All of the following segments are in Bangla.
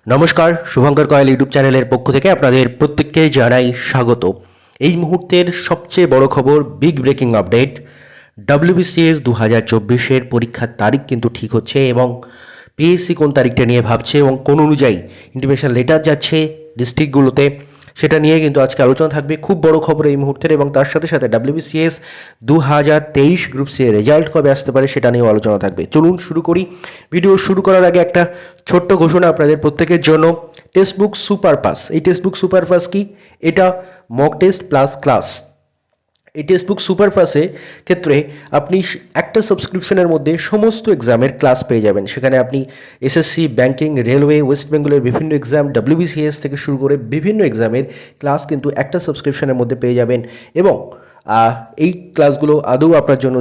নমস্কার, শুভঙ্কর কয়েল ইউটিউব চ্যানেলের পক্ষ থেকে আপনাদের প্রত্যেককে জানাই স্বাগত। এই মুহূর্তের সবচেয়ে বড় খবর, বিগ ব্রেকিং আপডেট। WBCS 2024-এর পরীক্ষার তারিখ কিন্তু ঠিক হচ্ছে এবং পিএসসি কোন তারিখটা নিয়ে ভাবছে এবং কোন অনুযায়ী ইন্টিমেশন লেটার যাচ্ছে ডিস্ট্রিক্টগুলোতে, সেটা নিয়ে কিন্তু আজকে আলোচনা থাকবে। খুব বড় খবর এই মুহূর্তের, এবং তার সাথে সাথে WBCS 2023 গ্রুপ সি এর রেজাল্ট কবে আসতে পারে সেটা নিয়েও আলোচনা থাকবে। চলুন শুরু করি। ভিডিও শুরু করার আগে একটা ছোট্ট ঘোষণা আপনাদের প্রত্যেকের জন্য। টেক্সটবুক সুপার পাস, এই টেক্সটবুক সুপার পাস কি? এটা মক টেস্ট প্লাস ক্লাস। এই টেক্সটবুক সুপার পাসে ক্ষেত্রে আপনি একটা সাবস্ক্রিপশনের মধ্যে সমস্ত এক্সামের ক্লাস পেয়ে যাবেন। সেখানে আপনি এসএসসি, ব্যাংকিং, রেলওয়ে, ওয়েস্ট বেঙ্গলের বিভিন্ন এক্সাম, WBCS থেকে শুরু করে বিভিন্ন এক্সামের ক্লাস কিন্তু একটা সাবস্ক্রিপশনের মধ্যে পেয়ে যাবেন। এবং এই ক্লাসগুলো আদৌ আপনার জন্য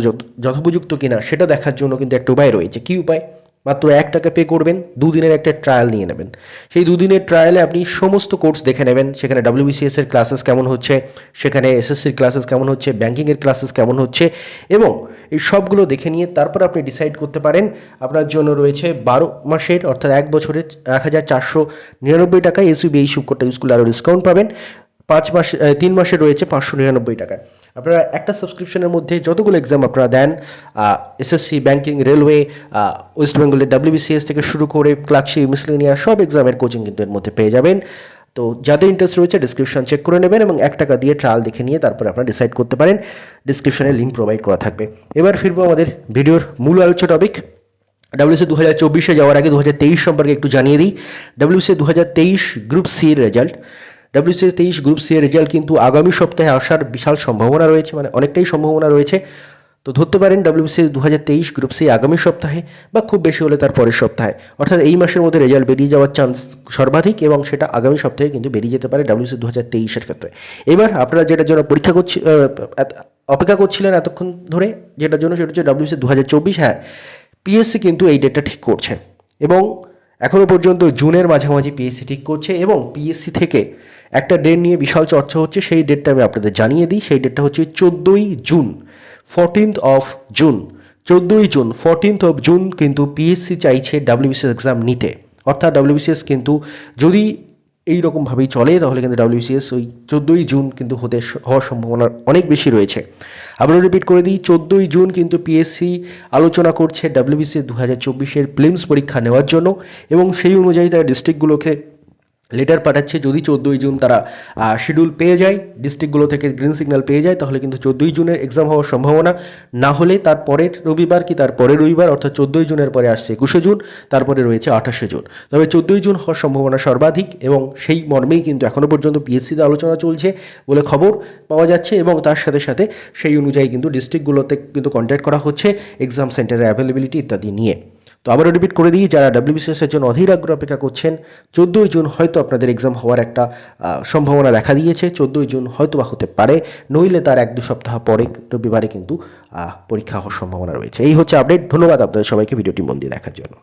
যথোপযুক্ত কিনা সেটা দেখার জন্য কিন্তু একটা উপায় রয়েছে। কী উপায়? মাত্র 1 টাকা পে করবেন, 2 দিনের একটা ট্রায়াল নিয়ে নেবেন। সেই 2 দিনের ট্রায়ালে আপনি সমস্ত কোর্স দেখে নেবেন। সেখানে WBCS এর ক্লাসেস কেমন হচ্ছে, সেখানে এসএসসির ক্লাসেস কেমন হচ্ছে, ব্যাংকিংয়ের ক্লাসেস কেমন হচ্ছে, এবং এই সবগুলো দেখে নিয়ে তারপর আপনি ডিসাইড করতে পারেন। আপনার জন্য রয়েছে 12 মাসের অর্থাৎ 1 বছরের 1499 টাকায় এসইবি এই কোডটা ইউজ করলে আরও ডিসকাউন্ট পাবেন। 3 মাসে রয়েছে 599 টাকায়। আপনারা একটা সাবস্ক্রিপশনের মধ্যে যতগুলো এক্সাম আপনারা দেন, এসএসসি, ব্যাংকিং, রেলওয়ে, ওয়েস্ট বেঙ্গলের WBCS থেকে শুরু করে ক্লার্কশিপ, মিসলেনিয়া সব এক্সামের কোচিং কিন্তু এর মধ্যে পেয়ে যাবেন। তো যাদের ইন্টারেস্ট রয়েছে ডিসক্রিপশন চেক করে নেবেন এবং 1 টাকা দিয়ে ট্রায়াল দেখে নিয়ে তারপরে আপনারা ডিসাইড করতে পারেন। ডিসক্রিপশনে লিঙ্ক প্রোভাইড করা থাকবে। এবার ফিরবো আমাদের ভিডিওর মূল আলোচ্য টপিক। WBCS 2024-এ যাওয়ার আগে 2023 সম্পর্কে একটু জানিয়ে দিই। WBCS 2023 গ্রুপ সি এর রেজাল্ট, WBCS 23 গ্রুপ সি এর রেজাল্ট কিন্তু আগামী সপ্তাহে আসার বিশাল সম্ভাবনা রয়েছে, মানে অনেকটাই সম্ভাবনা রয়েছে। তো ধরতে পারেন WBCS 2023 গ্রুপ সি আগামী সপ্তাহে বা খুব বেশি হলে তার পরের সপ্তাহে, অর্থাৎ এই মাসের মধ্যে রেজাল্ট বেরিয়ে যাওয়ার চান্স সর্বাধিক, এবং সেটা আগামী সপ্তাহে কিন্তু বেরিয়ে যেতে পারে WBCS 2023-এর ক্ষেত্রে। এবার আপনারা যেটার জন্য অপেক্ষা করছিলেন এতক্ষণ ধরে, যেটার জন্য সেটা হচ্ছে WBCS 2024। হ্যাঁ, পিএসসি কিন্তু এই ডেটটা ঠিক করছে এবং এখনও পর্যন্ত জুনের মাঝামাঝি পিএসসি ঠিক করছে, এবং পিএসসি থেকে একটা ডেট নিয়ে বিশাল চর্চা হচ্ছে। সেই ডেটটা আমি আপনাদের জানিয়ে দিই। সেই ডেটটা হচ্ছে 14ই জুন, 14th of জুন। 14ই জুন, 14th of জুন কিন্তু পিএসসি চাইছে WBCS এক্সাম নিতে। অর্থাৎ WBCS কিন্তু যদি এই রকমভাবেই চলে তাহলে কিন্তু WBCS ওই 14ই জুন কিন্তু হওয়ার সম্ভাবনা অনেক বেশি রয়েছে। আবারও রিপিট করে দিই, 14ই জুন কিন্তু পিএসসি আলোচনা করছে WBCS 2024-এর প্রিলিমস পরীক্ষা নেওয়ার জন্য, এবং সেই অনুযায়ী তারা ডিস্ট্রিক্টগুলোকে লেটার পাঠাচ্ছে। যদি 14ই জুন তারা শিডিউল পেয়ে যায়, ডিস্ট্রিক্টগুলো থেকে গ্রিন সিগন্যাল পেয়ে যায়, তাহলে কিন্তু 14ই জুনের এক্সাম হওয়ার সম্ভাবনা। না হলে তার পরের রবিবার কি তার পরের রবিবার, অর্থাৎ 14ই জুনের পরে আসছে 21শে জুন, তারপরে রয়েছে 28শে জুন। তবে 14ই জুন হওয়ার সম্ভাবনা সর্বাধিক, এবং সেই মর্মেই কিন্তু এখনও পর্যন্ত পিএসসিতে আলোচনা চলছে বলে খবর পাওয়া যাচ্ছে, এবং তার সাথে সাথে সেই অনুযায়ী কিন্তু ডিস্ট্রিক্টগুলোতে কিন্তু কন্ট্যাক্ট করা হচ্ছে এক্সাম সেন্টারের অ্যাভেলেবিলিটি ইত্যাদি নিয়ে। তো আবারও রিপিট করে দিই, যারা WBCS-এর জন্য অধীর আগ্রহ অপেক্ষা করছেন, 14ই জুন হয়তো আপনাদের এক্সাম হওয়ার একটা সম্ভাবনা দেখা দিয়েছে। 14ই জুন হয়তো বা হতে পারে, নইলে তার 1-2 সপ্তাহ পরে রবিবারে কিন্তু পরীক্ষা হওয়ার সম্ভাবনা রয়েছে। এই হচ্ছে আপডেট। ধন্যবাদ আপনাদের সবাইকে ভিডিওটি মন দিয়ে দেখার জন্য।